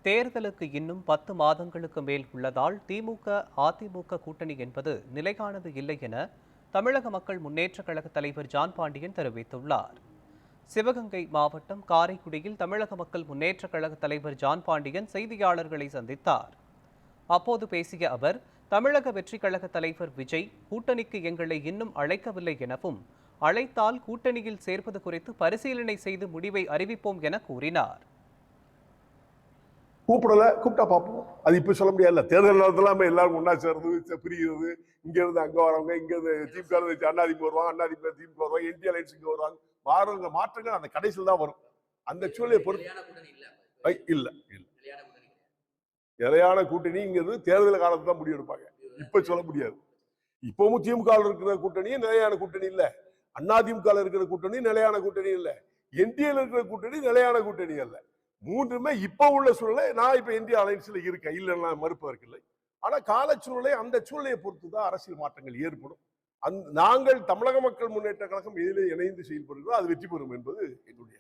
தேர்தலுக்கு இன்னும் 10 மாதங்களுக்கு மேல் உள்ளதால் திமுக, அதிமுக கூட்டணி என்பது நிலையானது இல்லை என தமிழக மக்கள் முன்னேற்றக் கழக தலைவர் ஜான் பாண்டியன் தெரிவித்துள்ளார். சிவகங்கை மாவட்டம் காரைக்குடியில் தமிழக மக்கள் முன்னேற்றக் கழக தலைவர் ஜான் பாண்டியன் செய்தியாளர்களை சந்தித்தார். அப்போது பேசிய அவர், தமிழக வெற்றிக் கழக தலைவர் விஜய் கூட்டணிக்கு எங்களை இன்னும் அழைக்கவில்லை எனவும், அழைத்தால் கூட்டணியில் சேர்ப்பது குறித்து பரிசீலனை செய்து முடிவை அறிவிப்போம் என கூறினார். கூப்பிடல, கூப்பிட்டா பார்ப்போம். அது இப்ப சொல்ல முடியாது. தேர்தல் நேரத்துல நம்ம எல்லாரும் ஒன்னா சேர்றது, பிரிகிறது, இங்க இருந்து அங்க வரவங்க, இங்க இருந்து திமுக அண்ணாதிமுக வருவாங்க, அண்ணாதிமுக திமுக வருவாங்க, என்டி அலைன்ஸ் இங்க வருவாங்க. மாற்றங்கள் அந்த கடைசியில் தான் வரும். அந்த சூழலை பொறுத்து இல்ல நிலையான கூட்டணிங்கிறது தேர்தல் காலத்துல தான் முடிவு எடுப்பாங்க. இப்ப சொல்ல முடியாது. இப்பவும் திமுக இருக்கிற கூட்டணியும் நிலையான கூட்டணி இல்ல, அதிமுக இருக்கிற கூட்டணி நிலையான கூட்டணி இல்ல, என்டிஏல இருக்கிற கூட்டணி நிலையான கூட்டணி அல்ல. மூன்றுமே இப்ப உள்ள சூழ்நிலை. நான் இப்ப இந்தியா அலைன்ஸ்ல இருக்கேன், இல்லைன்னா மறுப்பதற்கு இல்லை. ஆனா கால சூழ்நிலை, அந்த சூழ்நிலையை பொறுத்துதான் அரசியல் மாற்றங்கள் ஏற்படும். நாங்கள் தமிழக மக்கள் முன்னேற்ற கழகம் எதிலே இணைந்து செயல்படுகிறோம், அது வெற்றி பெறும் என்பது என்னுடைய